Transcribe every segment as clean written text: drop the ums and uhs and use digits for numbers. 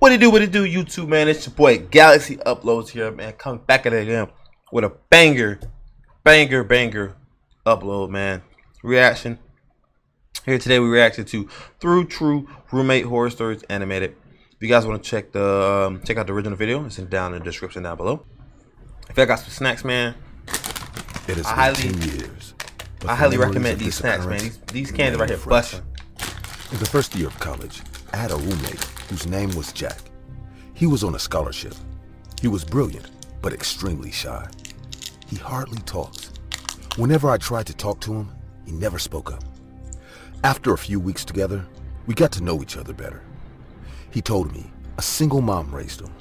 What it do, YouTube, man? It's your boy Galaxy Uploads here, man. Coming back at it again with a banger upload, man. Reaction. Here today, we reacted to Through True Roommate Horror Stories Animated. If you guys want to check out the original video, it's down in the description down below. If I got some snacks, man, I highly recommend these snacks, man. These candies right here, busting. In the first year of college, I had a roommate whose name was Jack. He was on a scholarship. He was brilliant, but extremely shy. He hardly talks. Whenever I tried to talk to him, he never spoke up. After a few weeks together, we got to know each other better. He told me a single mom raised him.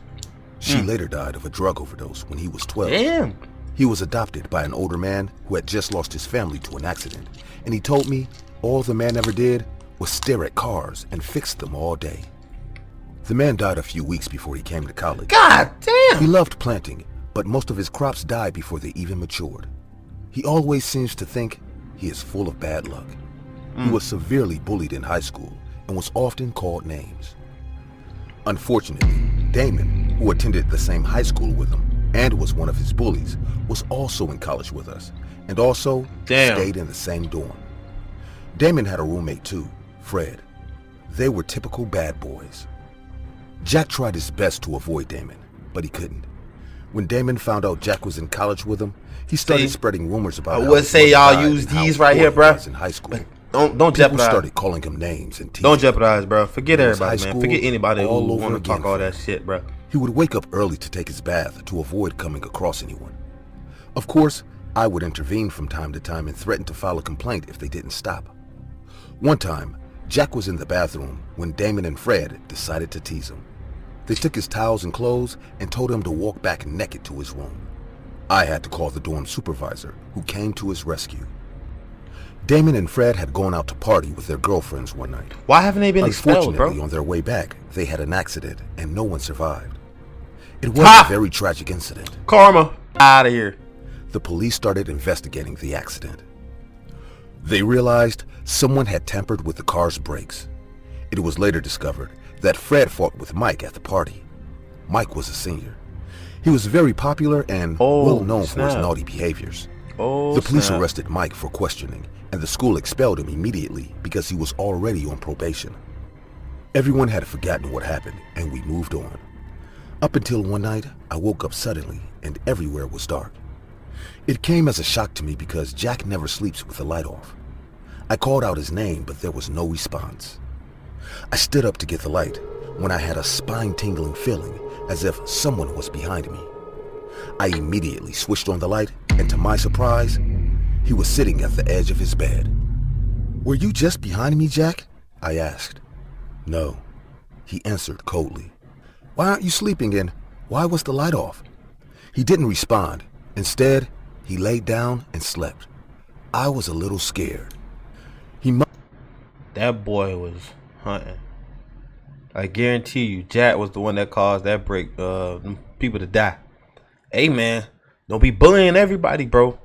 She later died of a drug overdose when he was 12. Damn. He was adopted by an older man who had just lost his family to an accident, and he told me all the man ever did was stare at cars and fix them all day. The man died a few weeks before he came to college. God damn! He loved planting, but most of his crops died before they even matured. He always seems to think he is full of bad luck. He was severely bullied in high school and was often called names. Unfortunately, Damon, who attended the same high school with him and was one of his bullies, was also in college with us and also stayed in the same dorm. Damon had a roommate too, Fred. They were typical bad boys. Jack tried his best to avoid Damon, but he couldn't. When Damon found out Jack was in college with him, he started spreading rumors about I would say y'all use these right here, bro. In high school. Don't People jeopardize. started calling him names and teasing. Don't jeopardize, bro. Forget everybody, man. school, Forget anybody who all want over to talk again all for that him. shit, bro. He would wake up early to take his bath to avoid coming across anyone. Of course, I would intervene from time to time and threaten to file a complaint if they didn't stop. One time, Jack was in the bathroom when Damon and Fred decided to tease him. They took his towels and clothes and told him to walk back naked to his room. I had to call the dorm supervisor, who came to his rescue. Damon and Fred had gone out to party with their girlfriends one night. Why haven't they been expelled, bro? Unfortunately, on their way back, they had an accident and no one survived. It was a very tragic incident. Karma. Out of here. The police started investigating the accident. They realized someone had tampered with the car's brakes. It was later discovered that Fred fought with Mike at the party. Mike was a senior. He was very popular and well known for his naughty behaviors. The police arrested Mike for questioning, and the school expelled him immediately because he was already on probation. Everyone had forgotten what happened, and we moved on. Up until one night, I woke up suddenly, and everywhere was dark. It came as a shock to me because Jack never sleeps with the light off. I called out his name, but there was no response. I stood up to get the light when I had a spine-tingling feeling as if someone was behind me. I immediately switched on the light, and to my surprise, he was sitting at the edge of his bed. "Were you just behind me, Jack?" I asked. "No," he answered coldly. "Why aren't you sleeping, and why was the light off?" He didn't respond. Instead, he laid down and slept. I was a little scared. That boy was hunting. I guarantee you, Jack was the one that caused that break, people to die. Hey, man, don't be bullying everybody, bro.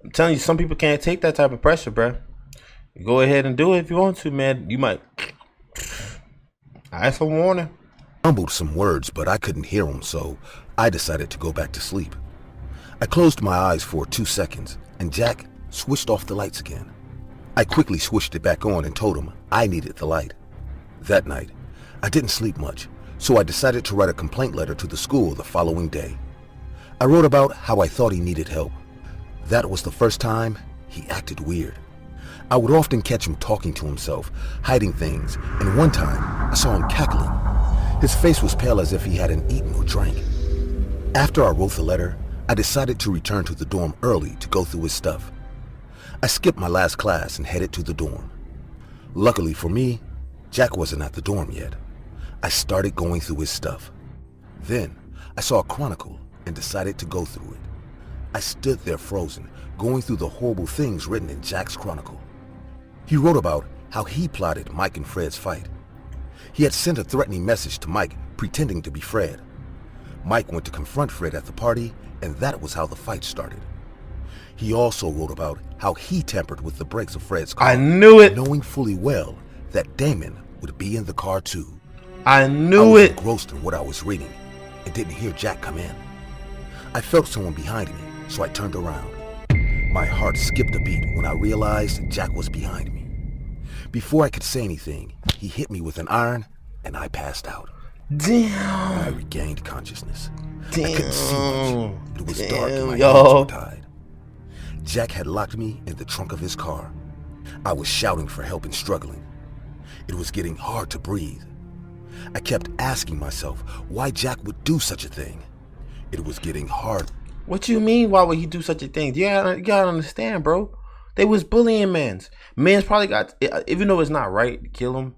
I'm telling you, some people can't take that type of pressure, bro. You go ahead and do it if you want to, man. You might. I have some warning. Mumbled some words, but I couldn't hear him, so I decided to go back to sleep. I closed my eyes for 2 seconds, and Jack switched off the lights again. I quickly switched it back on and told him I needed the light. That night, I didn't sleep much, so I decided to write a complaint letter to the school the following day. I wrote about how I thought he needed help. That was the first time he acted weird. I would often catch him talking to himself, hiding things, and one time I saw him cackling. His face was pale as if he hadn't eaten or drank. After I wrote the letter, I decided to return to the dorm early to go through his stuff. I skipped my last class and headed to the dorm. Luckily for me, Jack wasn't at the dorm yet. I started going through his stuff. Then I saw a chronicle and decided to go through it. I stood there frozen, going through the horrible things written in Jack's chronicle. He wrote about how he plotted Mike and Fred's fight. He had sent a threatening message to Mike pretending to be Fred. Mike went to confront Fred at the party, and that was how the fight started. He also wrote about how he tampered with the brakes of Fred's car. I knew it. Knowing fully well that Damon would be in the car too. I I knew was it. engrossed in what I was reading and didn't hear Jack come in. I felt someone behind me, so I turned around. My heart skipped a beat when I realized Jack was behind me. Before I could say anything, he hit me with an iron and I passed out. Damn. When I regained consciousness, Damn. I couldn't see much. It was dark and my hands y'all. were tied. Jack had locked me in the trunk of his car. I was shouting for help and struggling. It was getting hard to breathe. I kept asking myself why Jack would do such a thing. It was getting hard. What you mean? Why would he do such a thing? You gotta understand, bro. They was bullying mans. Man's probably got, even though it's not right to kill him,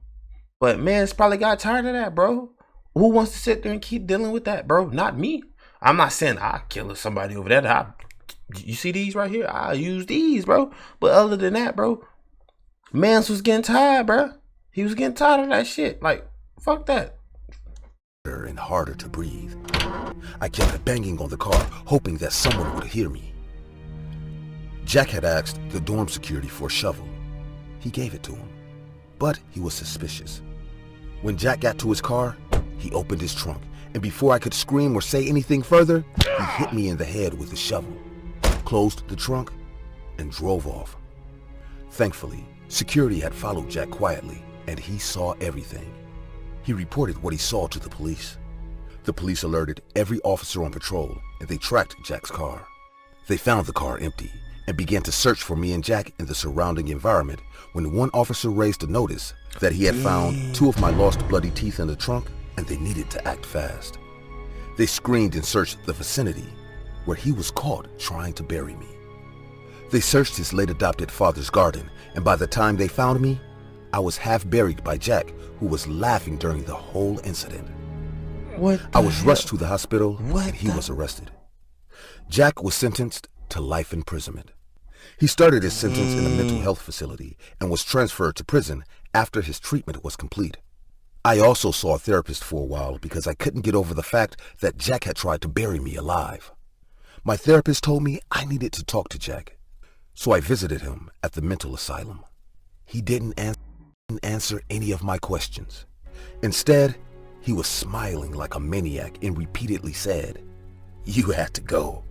but man's probably got tired of that, bro. Who wants to sit there and keep dealing with that, bro? Not me. I'm not saying I kill somebody over there. You see these right here? I use these, bro. But other than that, bro, mans was getting tired, bro. He was getting tired of that shit. Like, fuck that. And harder to breathe. I kept banging on the car, hoping that someone would hear me. Jack had asked the dorm security for a shovel. He gave it to him, but he was suspicious. When Jack got to his car, he opened his trunk, and before I could scream or say anything further, he hit me in the head with the shovel, closed the trunk, and drove off. Thankfully, security had followed Jack quietly, and he saw everything. He reported what he saw to the police. The police alerted every officer on patrol, and they tracked Jack's car. They found the car empty and began to search for me and Jack in the surrounding environment when one officer raised a notice that he had found 2 of my lost bloody teeth in the trunk and they needed to act fast. They screened and searched the vicinity where he was caught trying to bury me. They searched his late adopted father's garden, and by the time they found me, I was half buried by Jack, who was laughing during the whole incident. I was rushed to the hospital and he was arrested. Jack was sentenced to life imprisonment. He started his sentence in a mental health facility and was transferred to prison after his treatment was complete. I also saw a therapist for a while because I couldn't get over the fact that Jack had tried to bury me alive. My therapist told me I needed to talk to Jack, so I visited him at the mental asylum. He didn't answer any of my questions. Instead, he was smiling like a maniac and repeatedly said, "You had to go."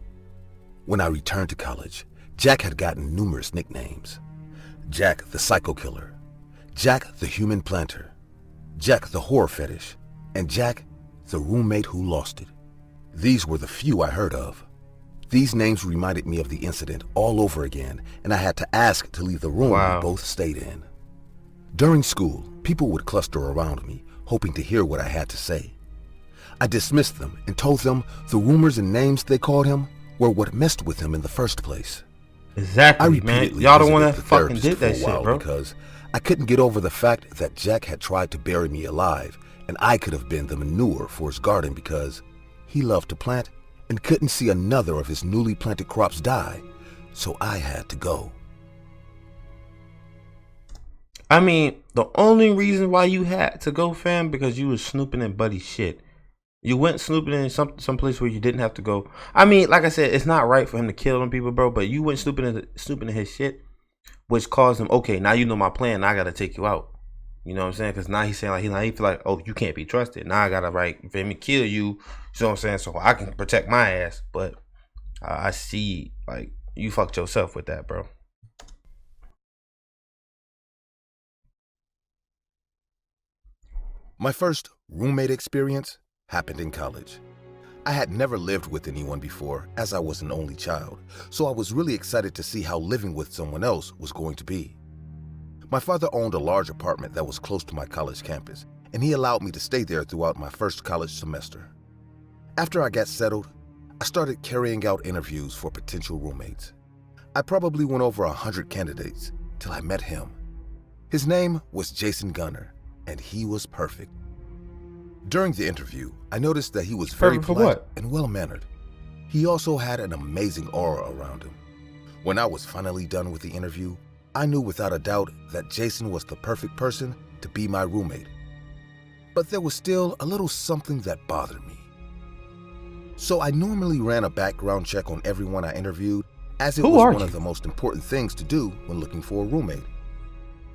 When I returned to college, Jack had gotten numerous nicknames. Jack the Psycho Killer, Jack the Human Planter, Jack the Horror Fetish, and Jack the Roommate Who Lost It. These were the few I heard of. These names reminded me of the incident all over again, and I had to ask to leave the room we both stayed in. During school, people would cluster around me, hoping to hear what I had to say. I dismissed them and told them the rumors and names they called him were what messed with him in the first place. Exactly, man. Y'all the one that fucking did that shit, bro. Because I couldn't get over the fact that Jack had tried to bury me alive, and I could have been the manure for his garden because he loved to plant and couldn't see another of his newly planted crops die, so I had to go. I mean, the only reason why you had to go, fam, because you was snooping in Buddy's shit. You went snooping in some place where you didn't have to go. I mean, like I said, it's not right for him to kill them people, bro. But you went snooping in his shit, which caused him. Okay, now you know my plan. Now I gotta take you out. You know what I'm saying? Because now he's saying like he feel like, oh, you can't be trusted. Now I gotta for him to kill you. You know what I'm saying? So I can protect my ass. But I see like you fucked yourself with that, bro. My first roommate experience happened in college. I had never lived with anyone before, as I was an only child, so I was really excited to see how living with someone else was going to be. My father owned a large apartment that was close to my college campus, and he allowed me to stay there throughout my first college semester. After I got settled, I started carrying out interviews for potential roommates. I probably went over 100 candidates till I met him. His name was Jason Gunner, and he was perfect. During the interview, I noticed that he was very polite and well-mannered. He also had an amazing aura around him. When I was finally done with the interview, I knew without a doubt that Jason was the perfect person to be my roommate. But there was still a little something that bothered me. So I normally ran a background check on everyone I interviewed, as it was one of the most important things to do when looking for a roommate.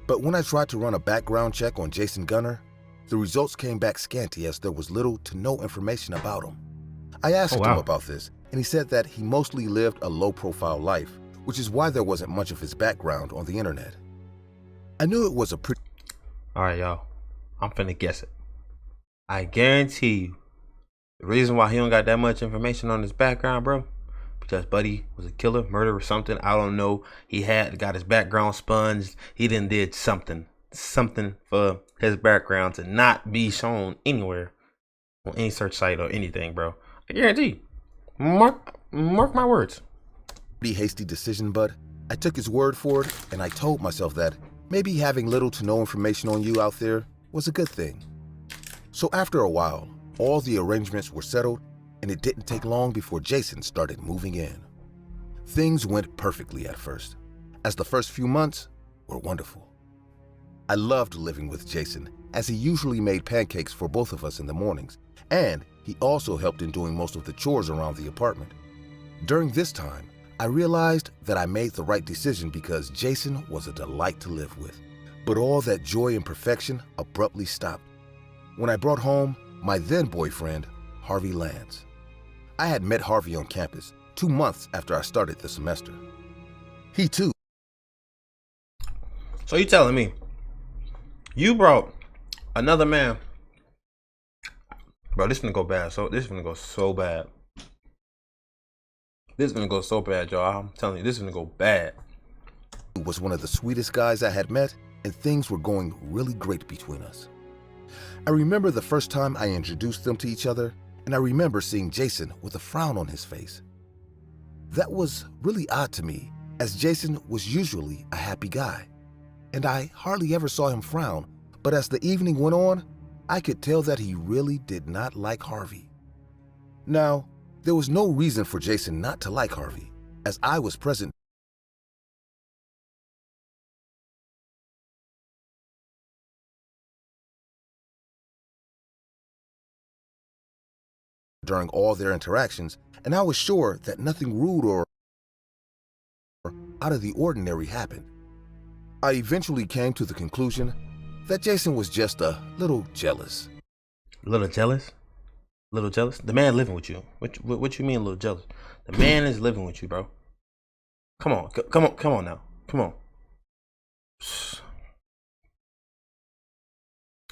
But when I tried to run a background check on Jason Gunner, The results came back scanty as there was little to no information about him. I asked Oh, him wow. about this, and he said that he mostly lived a low-profile life, which is why there wasn't much of his background on the internet. I knew it was a pretty... All right, y'all. I'm finna guess it. I guarantee you, the reason why he don't got that much information on his background, bro, because Buddy was a killer, murderer, something. I don't know. He had got his background sponged. He done did something for his background to not be shown anywhere on any search site or anything, bro. I guarantee. Mark my words. Pretty hasty decision, but I took his word for it, and I told myself that maybe having little to no information on you out there was a good thing. So after a while, all the arrangements were settled, and it didn't take long before Jason started moving in. Things went perfectly at first, as the first few months were wonderful. I loved living with Jason, as he usually made pancakes for both of us in the mornings, and he also helped in doing most of the chores around the apartment. During this time, I realized that I made the right decision because Jason was a delight to live with. But all that joy and perfection abruptly stopped when I brought home my then boyfriend, Harvey Lance. I had met Harvey on campus 2 months after I started the semester. He too. So you telling me you brought another man? Bro, this is gonna go bad. This is gonna go so bad. This is gonna go so bad, y'all. I'm telling you, this is gonna go bad. Was one of the sweetest guys I had met, and things were going really great between us. I remember the first time I introduced them to each other, and I remember seeing Jason with a frown on his face. That was really odd to me, as Jason was usually a happy guy, and I hardly ever saw him frown, but as the evening went on, I could tell that he really did not like Harvey. Now, there was no reason for Jason not to like Harvey, as I was present during all their interactions, and I was sure that nothing rude or out of the ordinary happened. I eventually came to the conclusion that Jason was just a little jealous. A little jealous? Little jealous? The man living with you. What you mean a little jealous? The man is living with you, bro. Come on now. Come on.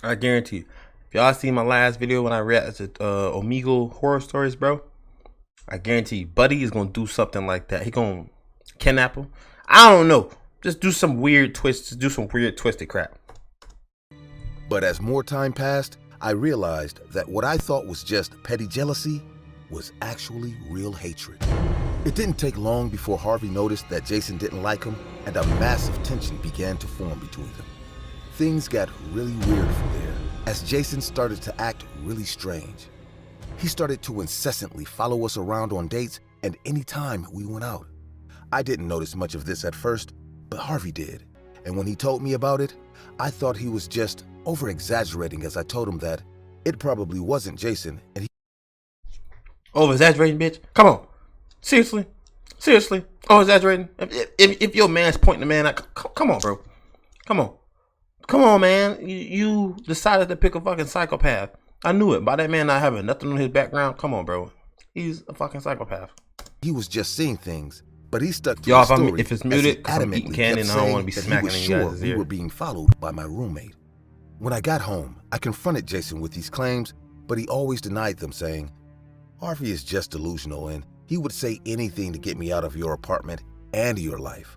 I guarantee you. If y'all see my last video when I reacted to Omegle horror stories, bro, I guarantee you, Buddy is gonna do something like that. He gonna kidnap him. I don't know. Just do some weird twists. Do some weird twisted crap. But as more time passed, I realized that what I thought was just petty jealousy was actually real hatred. It didn't take long before Harvey noticed that Jason didn't like him, and a massive tension began to form between them. Things got really weird from there, as Jason started to act really strange. He started to incessantly follow us around on dates and any time we went out. I didn't notice much of this at first, but Harvey did. And when he told me about it, I thought he was just over-exaggerating as I told him that it probably wasn't Jason and he... Over-exaggerating, bitch? Come on. Seriously? Over-exaggerating? If your man's pointing the man out, come on, bro. Come on, man. You decided to pick a fucking psychopath. I knew it. By that man not having nothing on his background, come on, bro. He's a fucking psychopath. He was just seeing things, but he stuck to y'all, his story. If it's muted, because I'm eating candy and I don't want to be smacking in you guys' we ear. were being followed by my roommate. When I got home, I confronted Jason with these claims, but he always denied them, saying, Harvey is just delusional and he would say anything to get me out of your apartment and your life.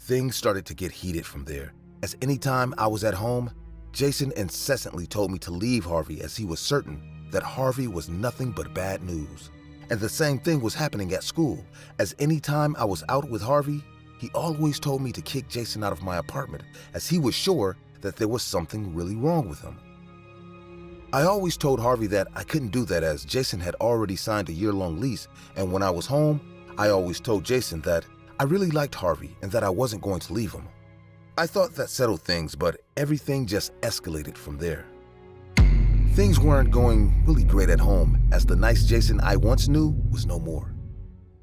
Things started to get heated from there, as anytime I was at home, Jason incessantly told me to leave Harvey as he was certain that Harvey was nothing but bad news. And the same thing was happening at school, as anytime I was out with Harvey, he always told me to kick Jason out of my apartment, as he was sure that there was something really wrong with him. I always told Harvey that I couldn't do that as Jason had already signed a year-long lease, and when I was home, I always told Jason that I really liked Harvey and that I wasn't going to leave him. I thought that settled things, but everything just escalated from there. Things weren't going really great at home, as the nice Jason I once knew was no more.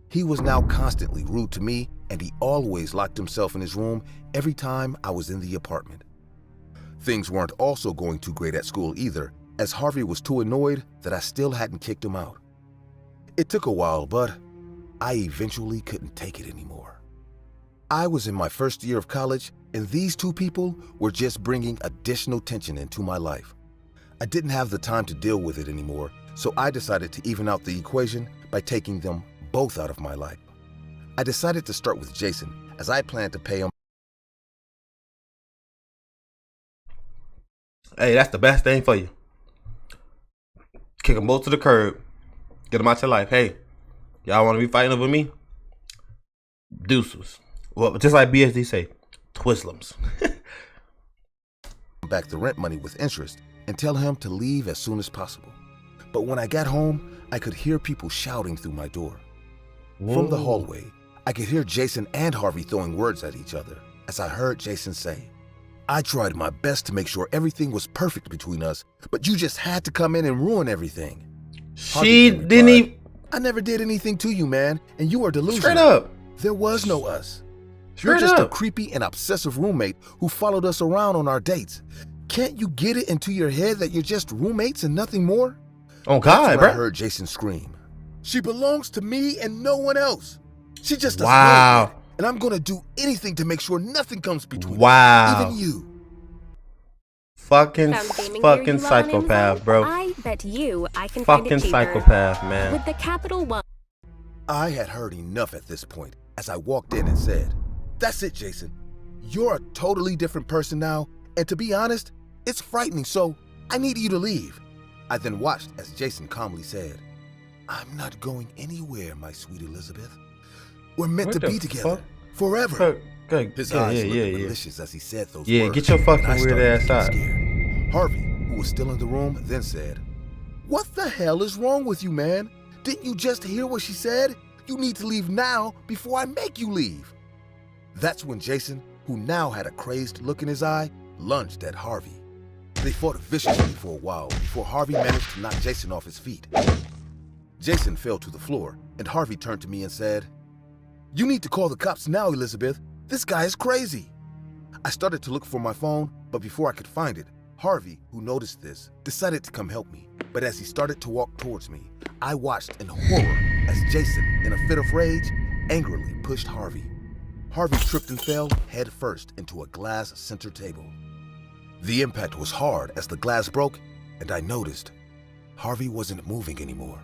He was now constantly rude to me, and he always locked himself in his room every time I was in the apartment. Things weren't also going too great at school either, as Harvey was too annoyed that I still hadn't kicked him out. It took a while, but I eventually couldn't take it anymore. I was in my first year of college, and these two people were just bringing additional tension into my life. I didn't have the time to deal with it anymore, so I decided to even out the equation by taking them both out of my life. I decided to start with Jason, as I planned to pay him. Hey, that's the best thing for you. Kick them both to the curb. Get them out your life. Hey, y'all want to be fighting over me? Deuces. Well, just like BSD say, Twizzlums. Back the rent money with interest and tell him to leave as soon as possible. But when I got home, I could hear people shouting through my door. Whoa. From the hallway, I could hear Jason and Harvey throwing words at each other as I heard Jason say, "I tried my best to make sure everything was perfect between us, but you just had to come in and ruin everything." She didn't even... "I never did anything to you, man, and you are delusional. Straight up. There was no us. Straight You're just up. a creepy and obsessive roommate who followed us around on our dates. Can't you get it into your head that you're just roommates and nothing more?" Oh, That's God, when bro. I heard Jason scream, "She belongs to me and no one else. She just doesn't Wow. know it, and I'm gonna do anything to make sure nothing comes between Wow. us, even you." Fucking Found gaming gear fucking you love on psychopath, Amazon? bro. I bet you I can find it Fucking cheaper. psychopath, man. With the capital one. I had heard enough at this point as I walked in and said, "That's it, Jason. You're a totally different person now, and to be honest, it's frightening, so I need you to leave." I then watched as Jason calmly said, "I'm not going anywhere, my sweet Elizabeth. We're meant What to the be together fuck? forever." Good. His Yeah, eyes yeah, looked yeah, yeah. malicious as he said those Yeah, words. get your fucking and I weird started ass to get out. scared. Harvey, who was still in the room, then said, "What the hell is wrong with you, man? Didn't you just hear what she said? You need to leave now before I make you leave." That's when Jason, who now had a crazed look in his eye, lunged at Harvey. They fought viciously for a while before Harvey managed to knock Jason off his feet. Jason fell to the floor, and Harvey turned to me and said, "You need to call the cops now, Elizabeth. This guy is crazy." I started to look for my phone, but before I could find it, Harvey, who noticed this, decided to come help me. But as he started to walk towards me, I watched in horror as Jason, in a fit of rage, angrily pushed Harvey. Harvey tripped and fell head first into a glass center table. The impact was hard as the glass broke, and I noticed Harvey wasn't moving anymore.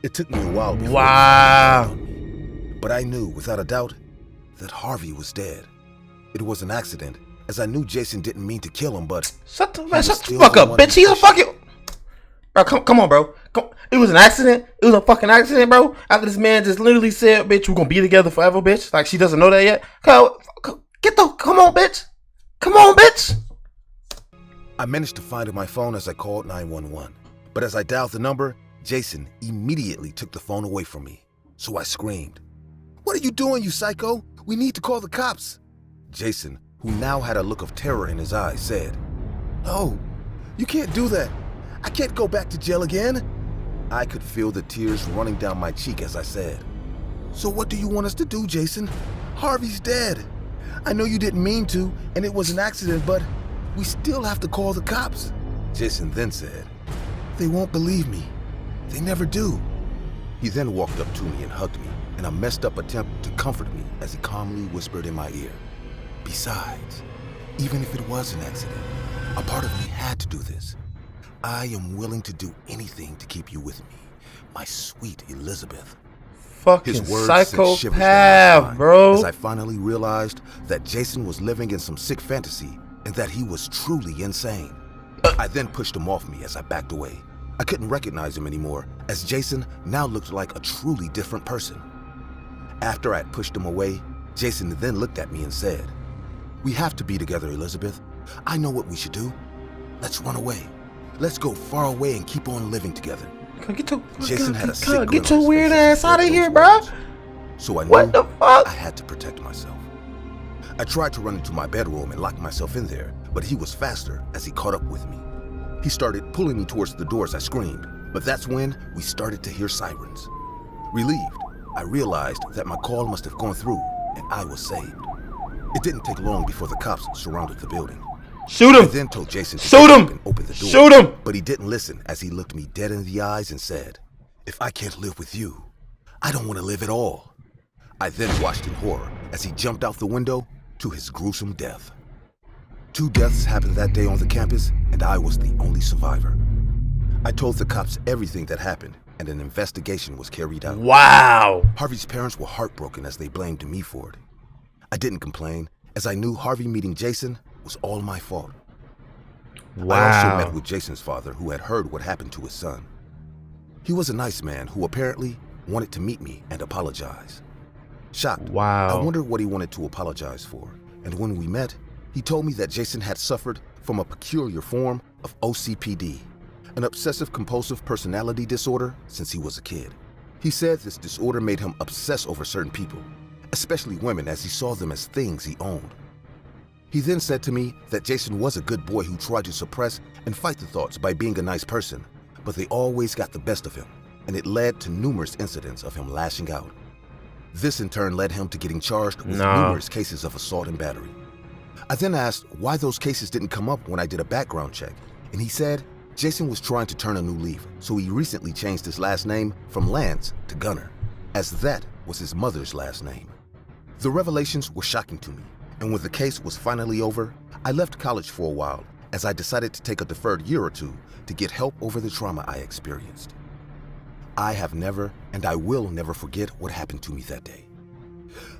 It took me a while before Wow. it dawned on me, but I knew without a doubt that Harvey was dead. It was an accident, as I knew Jason didn't mean to kill him, but Shut the was fuck still up, the one bitch. He's a pushing. fucking... Bro, come on, bro. It was an accident. It was a fucking accident, bro. After this man just literally said, "Bitch, we're gonna be together forever, bitch." Like she doesn't know that yet. Come on, bitch. Come on, bitch. I managed to find my phone as I called 911. But as I dialed the number, Jason immediately took the phone away from me. So I screamed, "What are you doing, you psycho? We need to call the cops." Jason, who now had a look of terror in his eyes, said, "No, you can't do that. I can't go back to jail again." I could feel the tears running down my cheek as I said, "So what do you want us to do, Jason? Harvey's dead. I know you didn't mean to, and it was an accident, but we still have to call the cops." Jason then said, "They won't believe me. They never do." He then walked up to me and hugged me in a messed up attempt to comfort me as he calmly whispered in my ear, "Besides, even if it was an accident, a part of me had to do this. I am willing to do anything to keep you with me, my sweet Elizabeth." Fucking His words sent shivers down my psychopath, spine bro. as I finally realized that Jason was living in some sick fantasy and that he was truly insane. I then pushed him off me as I backed away. I couldn't recognize him anymore, as Jason now looked like a truly different person. After I had pushed him away, Jason then looked at me and said, "We have to be together, Elizabeth. I know what we should do. Let's run away. Let's go far away and keep on living together." Jason had a sick grin Get on your his weird face as he ass said out of those here, bro. words. So I What knew the fuck? I had to protect myself. I tried to run into my bedroom and lock myself in there, but he was faster as he caught up with me. He started pulling me towards the door as I screamed, but that's when we started to hear sirens. Relieved, I realized that my call must have gone through and I was saved. It didn't take long before the cops surrounded the building. Shoot I him. then told Jason to Shoot get him. up and open the door. Shoot him. But he didn't listen as he looked me dead in the eyes and said, "If I can't live with you, I don't want to live at all." I then watched in horror as he jumped out the window to his gruesome death. 2 deaths happened that day on the campus, and I was the only survivor. I told the cops everything that happened, and an investigation was carried out. Wow. Harvey's parents were heartbroken as they blamed me for it. I didn't complain, as I knew Harvey meeting Jason was all my fault. Wow. I also met with Jason's father, who had heard what happened to his son. He was a nice man who apparently wanted to meet me and apologize. Shocked, Wow. I wondered what he wanted to apologize for, and when we met, he told me that Jason had suffered from a peculiar form of OCPD, an obsessive-compulsive personality disorder, since he was a kid. He said this disorder made him obsess over certain people, especially women, as he saw them as things he owned. He then said to me that Jason was a good boy who tried to suppress and fight the thoughts by being a nice person, but they always got the best of him, and it led to numerous incidents of him lashing out. This in turn led him to getting charged with numerous cases of assault and battery. I then asked why those cases didn't come up when I did a background check, and he said Jason was trying to turn a new leaf, so he recently changed his last name from Lance to Gunner, as that was his mother's last name. The revelations were shocking to me, and when the case was finally over, I left college for a while, as I decided to take a deferred year or 2 to get help over the trauma I experienced. I have never, and I will never forget what happened to me that day.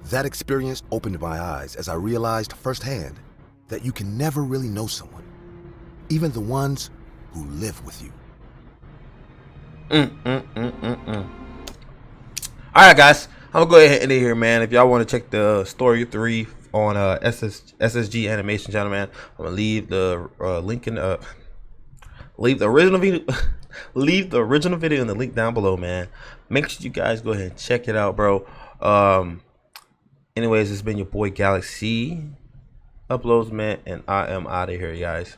That experience opened my eyes as I realized firsthand that you can never really know someone, even the ones who live with you. All right, guys, I'm gonna go ahead and end it here, man. If y'all want to check the story 3 on SSG Animation Channel, man, I'm gonna leave the link in leave the original video leave the original video in the link down below, man. Make sure you guys go ahead and check it out, bro. Anyways, it's been your boy Galaxy Uploads, man, and I am out of here, guys.